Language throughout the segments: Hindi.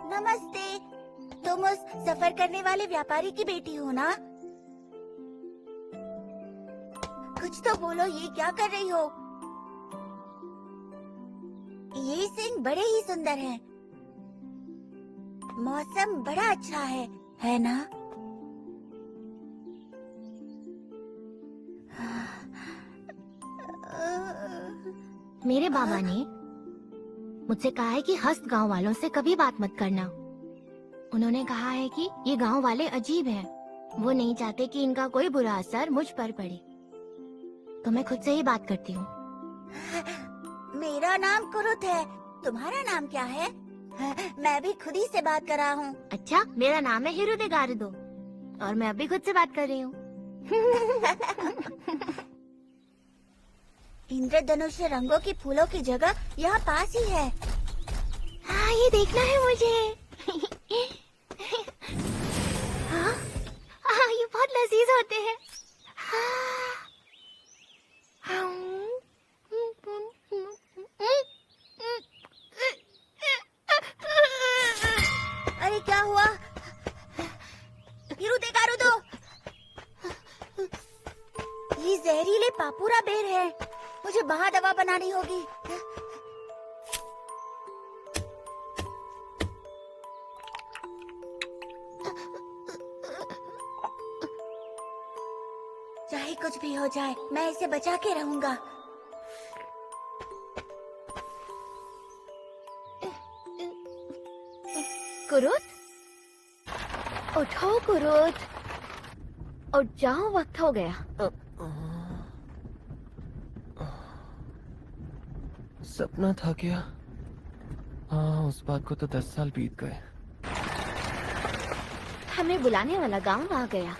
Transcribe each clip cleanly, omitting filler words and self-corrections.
नमस्ते, तुम उस सफर करने वाले व्यापारी की बेटी हो ना? कुछ तो बोलो, ये क्या कर रही हो? ये सिंह बड़े ही सुंदर हैं। मौसम बड़ा अच्छा है ना? मेरे बाबा ने मुझसे कहा है कि हस्त गांव वालों से कभी बात मत करना। उन्होंने कहा है कि ये गांव वाले अजीब हैं। वो नहीं चाहते कि इनका कोई बुरा असर मुझ पर पड़े, तो मैं खुद से ही बात करती हूँ। मेरा नाम कुरुत है, तुम्हारा नाम क्या है? मैं भी खुद ही से बात कर रहा हूँ। अच्छा, मेरा नाम है हिरुदे गारुदो और मैं अभी खुद से बात कर रही हूँ। इंद्रधनुष रंगों की फूलों की जगह यहाँ पास ही है। हाँ, ये देखना है मुझे। हाँ, हाँ, ये बहुत लजीज होते हैं। अरे क्या हुआ? हिरुदे गारुदो, ये जहरीले पापुरा बेर है। मुझे वहाँ दवा बनानी होगी। चाहे कुछ भी हो जाए, मैं इसे बचा के रहूंगा। कुरुत, उठो कुरुत, उठ जाओ, वक्त हो गया। सपना था क्या? हाँ, उस बात को तो 10 साल बीत गए। हमें बुलाने वाला गांव आ गया।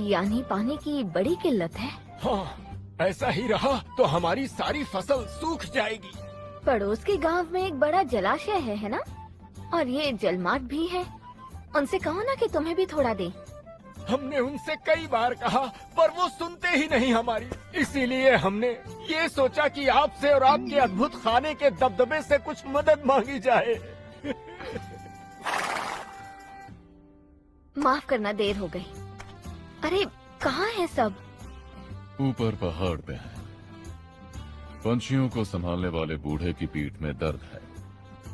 यानी पानी की बड़ी किल्लत है। हाँ, ऐसा ही रहा तो हमारी सारी फसल सूख जाएगी। पड़ोस के गांव में एक बड़ा जलाशय है ना? और ये जलमार्ग भी है। उनसे कहो ना कि तुम्हें भी थोड़ा दें। हमने उनसे कई बार कहा, पर वो सुनते ही नहीं हमारी। इसीलिए हमने ये सोचा कि आपसे और आपके अद्भुत खाने के दबदबे से कुछ मदद मांगी जाए। माफ करना, देर हो गई। अरे कहाँ है सब? ऊपर पहाड़ पे है। पंछियों को संभालने वाले बूढ़े की पीठ में दर्द है,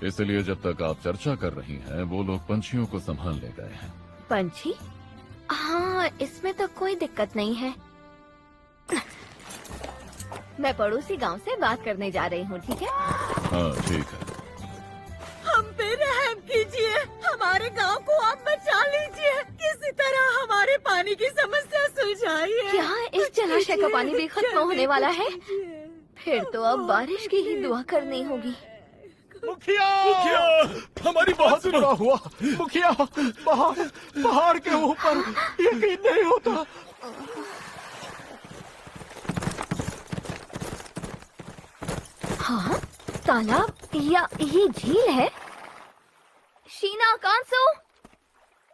इसलिए जब तक आप चर्चा कर रही हैं, वो लोग पंछियों को संभालने गए हैं। पंछी? हाँ, इसमें तो कोई दिक्कत नहीं है। मैं पड़ोसी गांव से बात करने जा रही हूँ, ठीक है? हाँ, ठीक है। हम पे रहम कीजिए, हमारे गांव को आप बचा लीजिए। किसी तरह हमारे पानी की समस्या सुलझाइए। क्या इस जलाशय का पानी भी खत्म होने वाला है? फिर तो अब बारिश की ही दुआ करनी होगी। मुखिया, हमारी बहुत बुरा हुआ। मुखिया, पहाड़ के ऊपर यकीन नहीं होता। हाँ, तालाब या ये झील है? शीना, कांसो,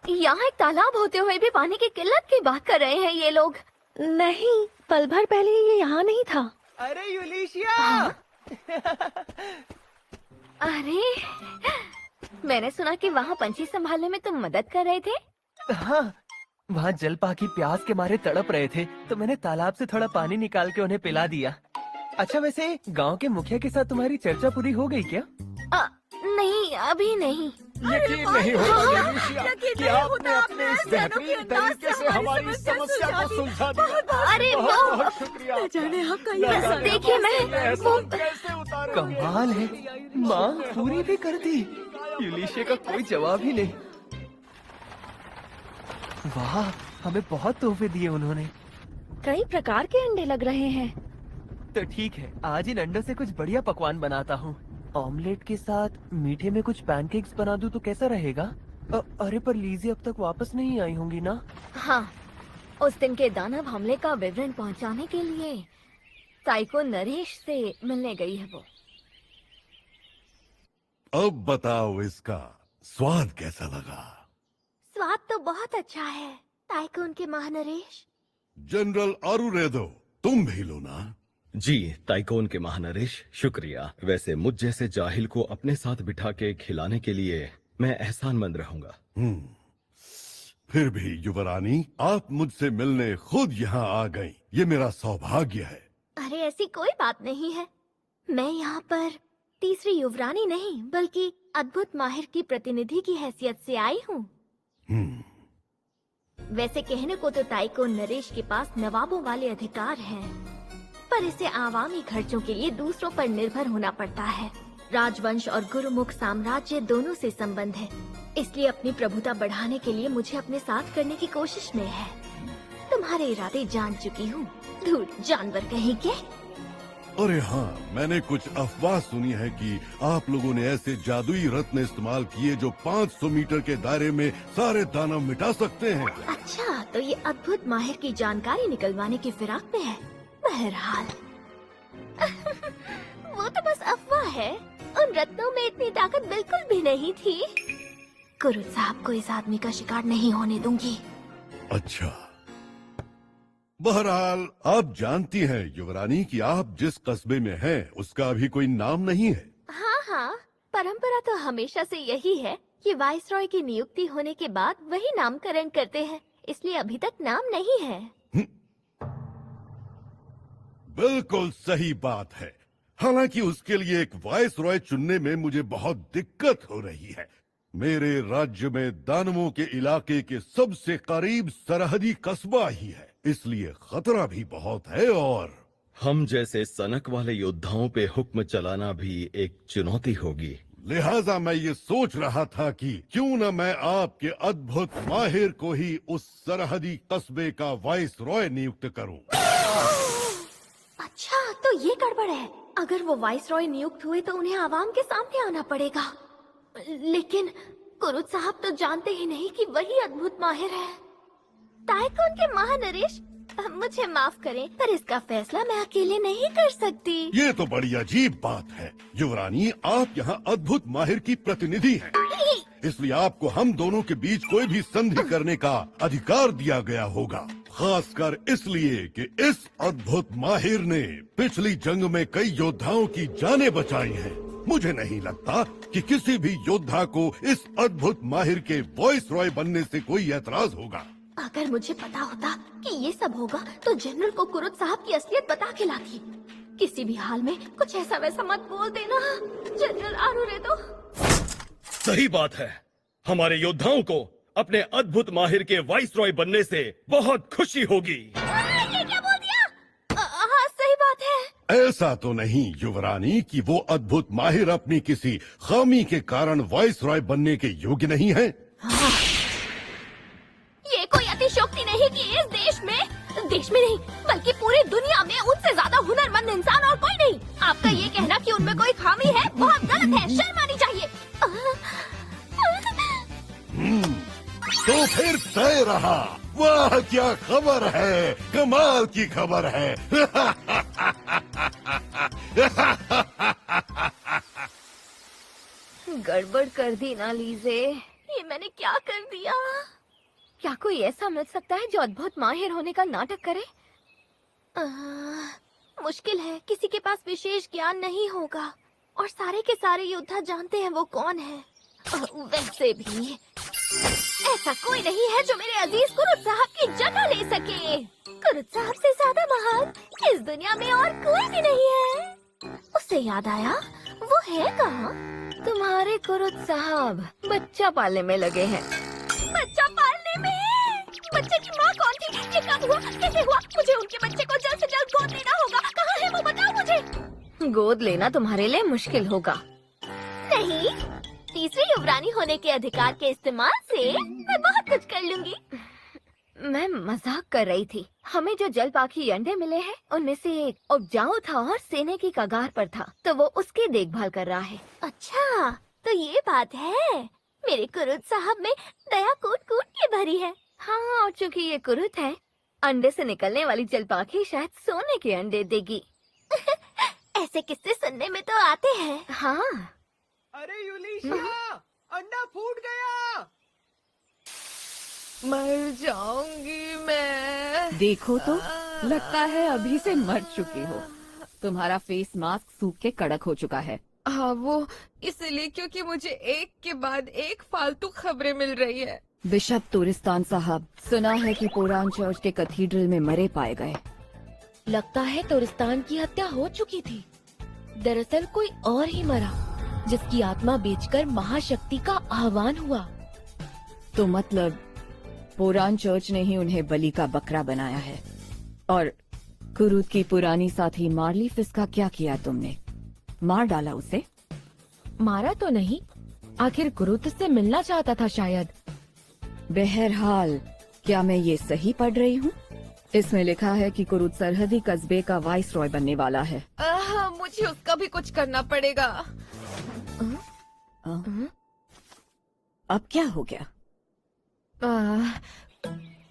यहाँ एक तालाब होते हुए भी पानी की किल्लत की बात कर रहे हैं ये लोग। नहीं, पल भर पहले ये यहाँ नहीं था। अरे यूलिशिया! अरे, मैंने सुना कि वहाँ पंछी संभालने में तुम मदद कर रहे थे। हाँ, वहाँ जल पाखी प्यास के मारे तड़प रहे थे, तो मैंने तालाब से थोड़ा पानी निकाल के उन्हें पिला दिया। अच्छा, वैसे गांव के मुखिया के साथ तुम्हारी चर्चा पूरी हो गई क्या? नहीं, अभी नहीं। यकीन नहीं होता यूलिशिया कि आपने होता, अपने इस बेहतरीन तरीके से हमारी समस्या को सुलझा दिया। अरे बहुत बहुत शुक्रिया। न जाने आपका न ये जाने देखिए, मैं ये एहसान कैसे उतारूं? कमाल है, माँ पूरी भी कर दी। यूलिशिया का कोई जवाब ही नहीं। वाह, हमें बहुत तोहफे दिए उन्होंने। कई प्रकार के अंडे लग रहे हैं। तो ठीक है, आज इन अंडों से कुछ बढ़िया पकवान बनाता हूँ। ऑमलेट के साथ मीठे में कुछ पैनकेक्स बना दूँ तो कैसा रहेगा? अरे पर लीजी अब तक वापस नहीं आई होंगी ना? हाँ, उस दिन के दानव हमले का विवरण पहुंचाने के लिए ताइको नरेश से मिलने गई है वो। अब बताओ इसका स्वाद कैसा लगा? स्वाद तो बहुत अच्छा है, ताइकून के महानरेश। जनरल आरुरेदो, तुम भी लो ना। जी ताइकोन के महानरेश, शुक्रिया। वैसे मुझ जैसे जाहिल को अपने साथ बिठा के खिलाने के लिए मैं एहसानमंद रहूंगा। फिर भी युवरानी, आप मुझसे मिलने खुद यहाँ आ गईं। ये मेरा सौभाग्य है। अरे ऐसी कोई बात नहीं है। मैं यहाँ पर तीसरी युवरानी नहीं बल्कि अद्भुत माहिर की प्रतिनिधि की हैसियत से आई हूँ। वैसे कहने को तो ताइको नरेश के पास नवाबों वाले अधिकार हैं, पर इसे आवामी खर्चों के लिए दूसरों पर निर्भर होना पड़ता है। राजवंश और गुरुमुख साम्राज्य दोनों से संबंध है, इसलिए अपनी प्रभुता बढ़ाने के लिए मुझे अपने साथ करने की कोशिश में है। तुम्हारे इरादे जान चुकी हूँ, धूल जानवर कहीं के। अरे हाँ, मैंने कुछ अफवाह सुनी है कि आप लोगों ने ऐसे जादुई रत्न इस्तेमाल किए जो 500 मीटर के दायरे में सारे दानव मिटा सकते हैं। अच्छा, तो ये अद्भुत माहिर की जानकारी निकलवाने की फिराक में है। बहरहाल वो तो बस अफवाह है। उन रत्नों में इतनी ताकत बिल्कुल भी नहीं थी। गुरु साहब को इस आदमी का शिकार नहीं होने दूंगी। अच्छा, बहरहाल आप जानती हैं युवरानी कि आप जिस कस्बे में हैं उसका अभी कोई नाम नहीं है। हाँ हाँ, परंपरा तो हमेशा से यही है कि वाइसरॉय की नियुक्ति होने के बाद वही नामकरण करते हैं, इसलिए अभी तक नाम नहीं है। बिल्कुल सही बात है। हालांकि उसके लिए एक वाइसरॉय चुनने में मुझे बहुत दिक्कत हो रही है। मेरे राज्य में दानवों के इलाके के सबसे करीब सरहदी कस्बा ही है, इसलिए खतरा भी बहुत है और हम जैसे सनक वाले योद्धाओं पे हुक्म चलाना भी एक चुनौती होगी। लिहाजा मैं ये सोच रहा था कि क्यों न मैं आपके अद्भुत माहिर को ही उस सरहदी कस्बे का वाइसरॉय नियुक्त करूं। अच्छा, तो ये गड़बड़ है। अगर वो वाइसरॉय नियुक्त हुए तो उन्हें आवाम के सामने आना पड़ेगा। लेकिन गुरु साहब तो जानते ही नहीं कि वही अद्भुत माहिर है। ताइकोन के महानरेश, मुझे माफ करें, पर इसका फैसला मैं अकेले नहीं कर सकती। ये तो बड़ी अजीब बात है युवरानी, आप यहाँ अद्भुत माहिर की प्रतिनिधि हैं, इसलिए आपको हम दोनों के बीच कोई भी संधि करने का अधिकार दिया गया होगा। खासकर इसलिए कि इस अद्भुत माहिर ने पिछली जंग में कई योद्धाओं की जानें बचाई हैं। मुझे नहीं लगता कि किसी भी योद्धा को इस अद्भुत माहिर के वाइसरॉय बनने से कोई ऐतराज होगा। अगर मुझे पता होता कि ये सब होगा तो जनरल को कुरुत साहब की असलियत बता के लाती। किसी भी हाल में कुछ ऐसा वैसा मत बोल देना जनरल आरुरेदो। सही बात है, हमारे योद्धाओं को अपने अद्भुत माहिर के वाइसरॉय बनने से बहुत खुशी होगी। ये क्या बोल दिया? हाँ, सही बात है। ऐसा तो नहीं युवरानी कि वो अद्भुत माहिर अपनी किसी खामी के कारण वाइसरॉय बनने के योग्य नहीं है। हाँ। ये कोई अतिशयोक्ति नहीं कि इस देश में नहीं बल्कि पूरी दुनिया में उनसे ज्यादा हुनरमंद इंसान और कोई नहीं। का ये कहना कि उनमें कोई खामी है बहुत गलत है। शर्म आनी चाहिए। तो फिर तय रहा। वाह क्या खबर है, कमाल की खबर है। गड़बड़ कर दी ना लीजे, ये मैंने क्या कर दिया? क्या कोई ऐसा मिल सकता है जो अद्भुत माहिर होने का नाटक करे? मुश्किल है, किसी के पास विशेष ज्ञान नहीं होगा और सारे के सारे योद्धा जानते हैं वो कौन है। वैसे भी ऐसा कोई नहीं है जो मेरे अजीज कुरुत साहब की जगह ले सके। कुरुत साहब से ज्यादा महान इस दुनिया में और कोई भी नहीं है। उससे याद आया, वो है कहाँ? तुम्हारे कुरुत साहब बच्चा पालने में लगे हैं। बच्चा पालने में? बच्चे की माँ कौन थी? ये कब हुआ? कैसे हुआ? मुझे उनके बच्चे को जल्द से जल्द गोद लेना होगा। कहाँ है वो, बताओ मुझे। गोद लेना तुम्हारे लिए मुश्किल होगा। नहीं, तीसरी युवरानी होने के अधिकार के इस्तेमाल से मैं बहुत कुछ कर लूंगी। मैं मजाक कर रही थी। हमें जो जलपाखी अंडे मिले हैं उनमें से एक उपजाऊ था और सेने की कगार पर था, तो वो उसकी देखभाल कर रहा है। अच्छा, तो ये बात है। मेरे कुरुत साहब में दया कूट कूट के भरी है। हाँ, और चूंकि ये कुरुत है, अंडे से निकलने वाली जलपाखी शायद सोने के अंडे देगी। ऐसे किस्से सुनने में तो आते हैं। हाँ। अरे यूलिशिया, अंडा फूट गया। मर जाऊंगी मैं। देखो तो, लगता है अभी से मर चुकी हो। तुम्हारा फेस मास्क सूख के कड़क हो चुका है। हाँ, वो इसलिए क्योंकि मुझे एक के बाद एक फालतू खबरें मिल रही है। बिशप तुरिस्तान साहब, सुना है कि पुरान चर्च के कैथीड्रल में मरे पाए गए। लगता है तुरिस्तान की हत्या हो चुकी थी। दरअसल कोई और ही मरा, जिसकी आत्मा बेचकर महाशक्ति का आह्वान हुआ। तो मतलब पुरान चर्च ने ही उन्हें बलि का बकरा बनाया है। और कुरुत की पुरानी साथी मार्ली फिस का क्या किया तुमने? मार डाला उसे? मारा तो नहीं, आखिर कुरुत से मिलना चाहता था शायद। बहरहाल, क्या मैं ये सही पढ़ रही हूँ? इसमें लिखा है कि कुरुत सरहदी कस्बे का वाइस रॉय बनने वाला है। मुझे उसका भी कुछ करना पड़ेगा। अब क्या हो गया?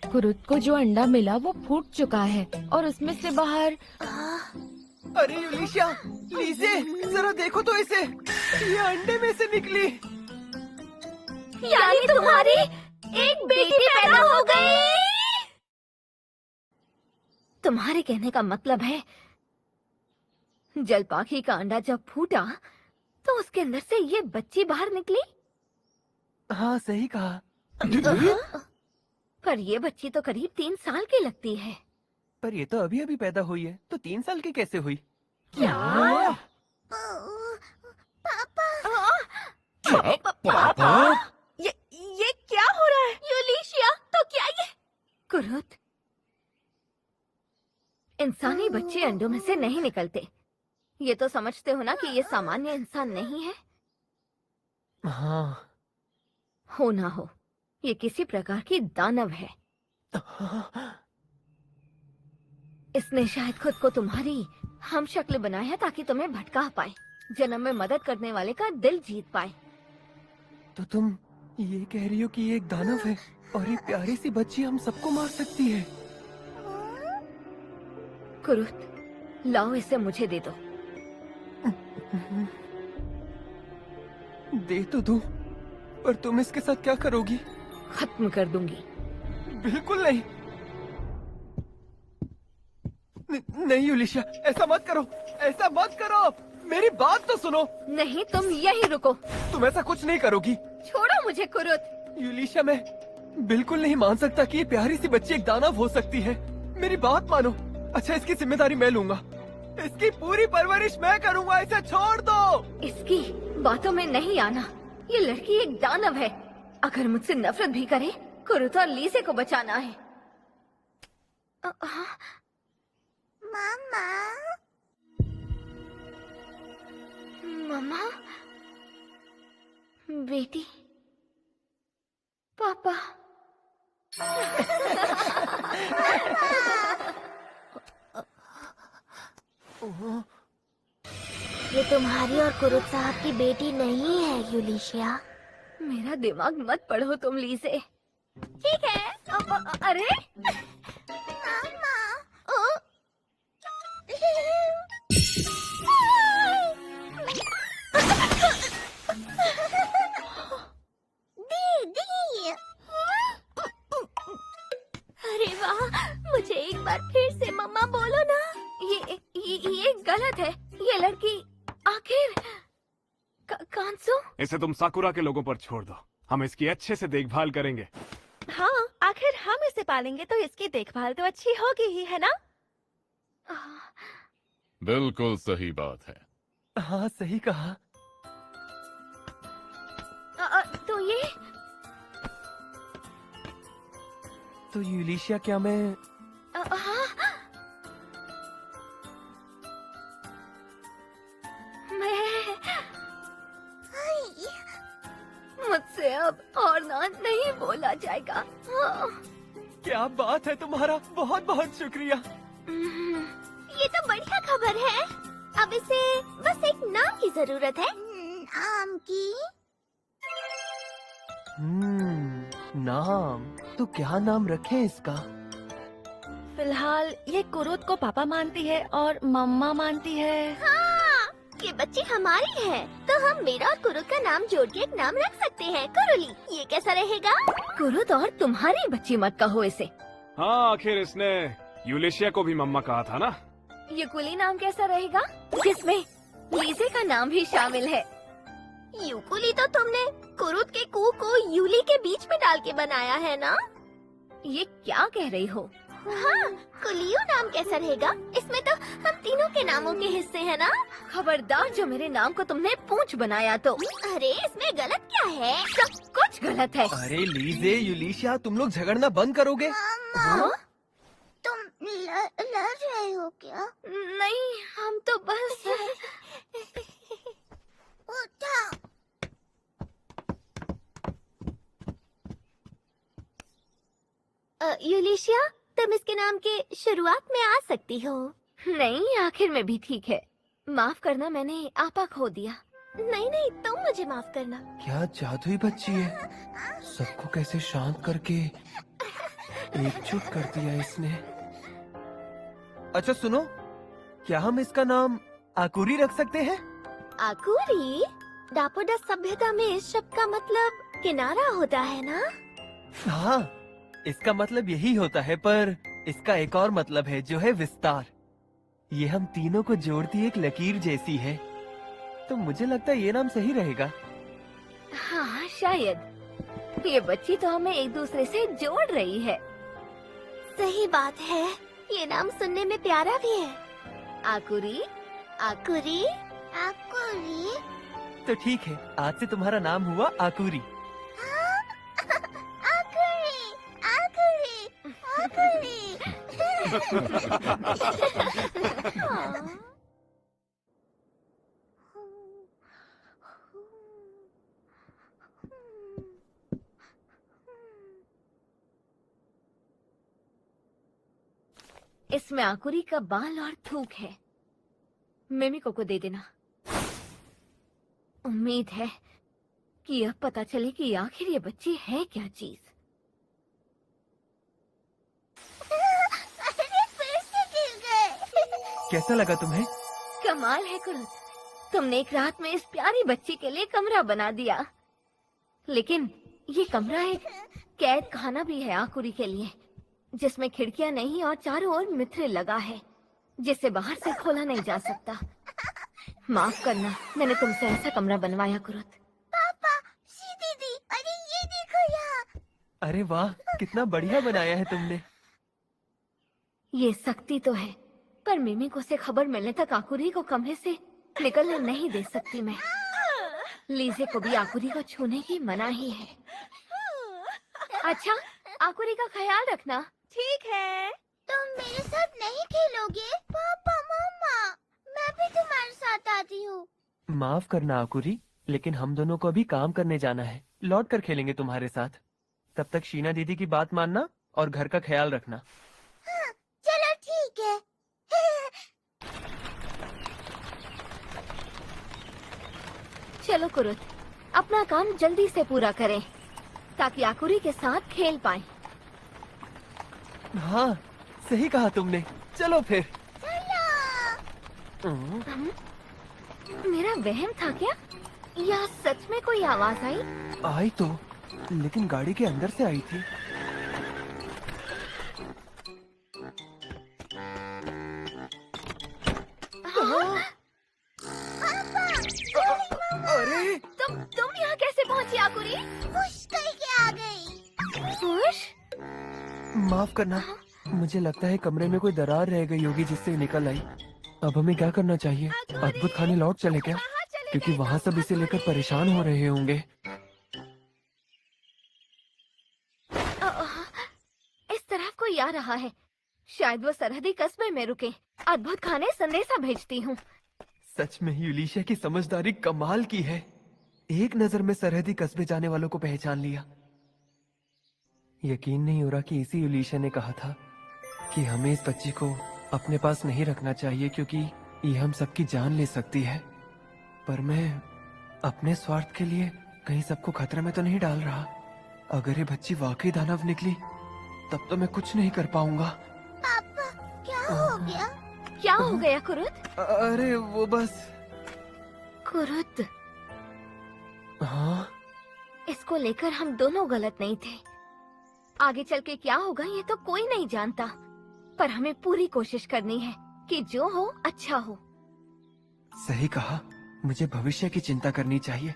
कुरुत को जो अंडा मिला वो फूट चुका है और उसमें से बाहर। अरे यूलिशिया, लीजे, जरा देखो तो इसे। ये अंडे में से निकली। यानी तुम्हारी एक बेटी पैदा हो गई। तुम्हारे कहने का मतलब है जलपाखी का अंडा जब फूटा तो उसके अंदर से ये बच्ची बाहर निकली? हाँ, सही कहा। पर ये बच्ची तो करीब 3 साल की लगती है। पर ये तो अभी अभी पैदा हुई है, तो 3 साल की कैसे हुई? क्या? पापा? ये क्या हो रहा है? यूलिशिया, तो क्या ये? कुरुत, इंसानी बच्चे अंडों में से नहीं निकलते। ये तो समझते हो ना कि ये सामान्य इंसान नहीं है। हाँ। हो ना हो, ये किसी प्रकार की दानव है। इसने शायद खुद को तुम्हारी हम शक्ल बनाया ताकि तुम्हें भटका पाए, जन्म में मदद करने वाले का दिल जीत पाए। तो तुम ये कह रही हो कि ये एक दानव है और एक प्यारी सी बच्ची हम सबको मार सकती है? कुरुत, लाओ इसे मुझे दे दो। दे तो दूं, पर तुम इसके साथ क्या करोगी? खत्म कर दूंगी। बिल्कुल नहीं। नहीं यूलिशिया, ऐसा मत करो, ऐसा मत करो। मेरी बात तो सुनो। नहीं, तुम यहीं रुको। तुम ऐसा कुछ नहीं करोगी। छोड़ो मुझे कुरुत। यूलिशिया, मैं बिल्कुल नहीं मान सकता कि ये प्यारी सी बच्ची एक दानव हो सकती है। मेरी बात मानो। अच्छा, इसकी जिम्मेदारी मैं लूंगा। इसकी पूरी परवरिश मैं करूंगा। इसे छोड़ दो। इसकी बातों में नहीं आना। ये लड़की एक दानव है। अगर मुझसे नफरत भी करे, कुरुत और लीसे को बचाना है। मामा। मम्मा, बेटी, पापा। ये तुम्हारी और कुरुत साहब की बेटी नहीं है यूलिशिया। मेरा दिमाग मत पढ़ो तुम लीजे। ठीक है। अरे मामा। दीदी। अरे वाह, मुझे एक बार फिर से मम्मा बोलो ना। ये गलत है। ये लड़की आखिर कांसो। इसे तुम साकुरा के लोगों पर छोड़ दो, हम इसकी अच्छे से देखभाल करेंगे। हाँ, आखिर हम इसे पालेंगे तो इसकी देखभाल तो अच्छी होगी ही, है ना? बिल्कुल सही बात है। हाँ, सही कहा। तो ये तो यूलिशिया, क्या मैं हाँ, मुझसे अब और ना नहीं बोला जाएगा। हाँ। क्या बात है तुम्हारा, बहुत बहुत शुक्रिया। ये तो बढ़िया खबर है। अब इसे बस एक नाम की जरूरत है। आम की। नाम तो क्या नाम रखें इसका? फिलहाल ये कुरुत को पापा मानती है और मम्मा मानती है। हाँ, ये बच्ची हमारी है, तो हम मेरा और कुरुत का नाम जोड़ के एक नाम रख सकते हैं। कुरुली, ये कैसा रहेगा? कुरुत और तुम्हारी बच्ची मत कहो इसे। हाँ, आखिर इसने यूलिशिया को भी मम्मा कहा था ना। युकुली नाम कैसा रहेगा, जिसमें लीजे का नाम भी शामिल है? युकुली तो तुमने कुरुत के कू को यूली के बीच में डाल के बनाया है ना? ये क्या कह रही हो? हाँ, कुलियो नाम कैसा रहेगा? इसमें तो हम तीनों के नामों के हिस्से हैं ना? खबरदार, जो मेरे नाम को तुमने पूंछ बनाया तो। अरे इसमें गलत क्या है? सब कुछ गलत है। अरे लीजे, यूलिशिया, तुम लोग झगड़ना बंद करोगे? हाँ? तुम लड़ रहे हो क्या? नहीं, हम तो बस उठा। यूलिशिया, तुम इसके नाम के शुरुआत में आ सकती हो। नहीं, आखिर में भी ठीक है। माफ करना, मैंने आपा खो दिया। नहीं नहीं, तुम मुझे माफ करना। क्या जादुई बच्ची है, सबको कैसे शांत करके एकजुट कर दिया इसने। अच्छा सुनो, क्या हम इसका नाम आकुरी रख सकते हैं? आकुरी? दापोडा सभ्यता में इस शब्द का मतलब किनारा होता है ना? हाँ, इसका मतलब यही होता है, पर इसका एक और मतलब है जो है विस्तार। ये हम तीनों को जोड़ती एक लकीर जैसी है, तो मुझे लगता है ये नाम सही रहेगा। हाँ, शायद। ये बच्ची तो हमें एक दूसरे से जोड़ रही है। सही बात है, ये नाम सुनने में प्यारा भी है। आकुरी। आकुरी? आकुरी? तो ठीक है, आज से तुम्हारा नाम हुआ आकुरी। आकुरी, आकुरी, आकुरी। इसमें आकुरी का बाल और थूक है। मिमिको को दे देना। उम्मीद है कि अब पता चले कि आखिर ये बच्ची है क्या चीज। अरे फिर से गिर गए। कैसा लगा तुम्हें? कमाल है कुरुत, तुमने एक रात में इस प्यारी बच्ची के लिए कमरा बना दिया। लेकिन ये कमरा एक कैद खाना भी है आकुरी के लिए, जिसमें खिड़कियां नहीं और चारों ओर मित्र लगा है, जिसे बाहर से खोला नहीं जा सकता। माफ करना, मैंने तुमसे ऐसा कमरा बनवाया कुरुत। पापा, सी दीदी, अरे ये देखो यहाँ। अरे वाह, कितना बढ़िया बनाया है तुमने। ये सख्ती तो है, पर मिमिको से खबर मिलने तक आकुरी को कमरे से निकलने नहीं दे सकती मैं। लीजे को भी आकुरी को छूने की मनाही है। अच्छा, आकुरी का ख्याल रखना। ठीक है। तुम मेरे साथ नहीं खेलोगे? पापा, मम्मा, मैं भी तुम्हारे साथ आती हूँ। माफ करना आकुरी, लेकिन हम दोनों को अभी काम करने जाना है। लौट कर खेलेंगे तुम्हारे साथ। तब तक शीना दीदी की बात मानना और घर का ख्याल रखना। हाँ, चलो ठीक है। चलो कुरुत, अपना काम जल्दी से पूरा करें ताकि आकुरी के साथ खेल पाएं। हाँ, सही कहा तुमने। चलो फिर। मेरा वहम था क्या, या सच में कोई आवाज आई? आई तो, लेकिन गाड़ी के अंदर से आई थी। अरे तुम यहाँ कैसे पहुँची आकुरी? खुश करके आ गई। खुश? माफ करना, मुझे लगता है कमरे में कोई दरार रह गई होगी जिससे निकल आई। अब हमें क्या करना चाहिए? अद्भुत खाने लौट चले क्या? क्योंकि वहाँ सब इसे लेकर परेशान हो रहे होंगे। इस तरफ कोई आ रहा है। शायद वो सरहदी कस्बे में रुके। अद्भुत खाने संदेशा भेजती हूँ। सच में यूलिशिया की समझदारी कमाल की है। एक नजर में सरहदी कस्बे जाने वालों को पहचान लिया। यकीन नहीं हो रहा कि इसी यूलिशिया ने कहा था कि हमें इस बच्ची को अपने पास नहीं रखना चाहिए क्योंकि ये हम सबकी जान ले सकती है। पर मैं अपने स्वार्थ के लिए कहीं सबको खतरे में तो नहीं डाल रहा। अगर ये बच्ची वाकई दानव निकली तब तो मैं कुछ नहीं कर पाऊंगा। पापा, क्या हो गया? क्या हो गया कुरुत? अरे वो बस। कुरुत, हाँ, इसको लेकर हम दोनों गलत नहीं थे। आगे चल के क्या होगा ये तो कोई नहीं जानता, पर हमें पूरी कोशिश करनी है कि जो हो अच्छा हो। सही कहा। मुझे भविष्य की चिंता करनी चाहिए।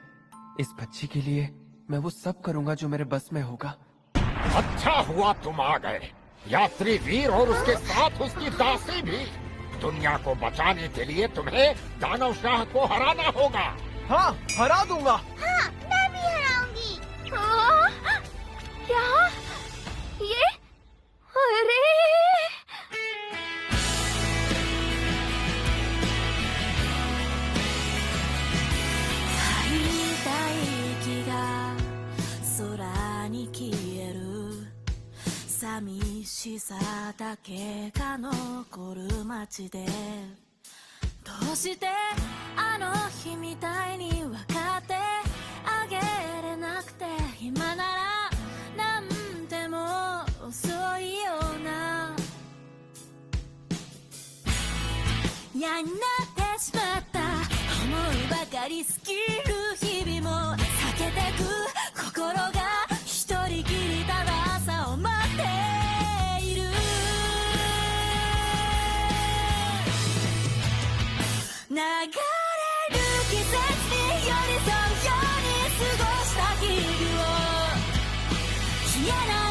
इस बच्ची के लिए मैं वो सब करूंगा जो मेरे बस में होगा। अच्छा हुआ तुम आ गए, यात्री वीर और उसके साथ उसकी दासी भी। दुनिया को बचाने के लिए तुम्हें दानव शाह को हराना होगा। हाँ, हरा दूंगा। हाँ, मैं भी हराऊंगी। क्या? ये? अरे! Yeah.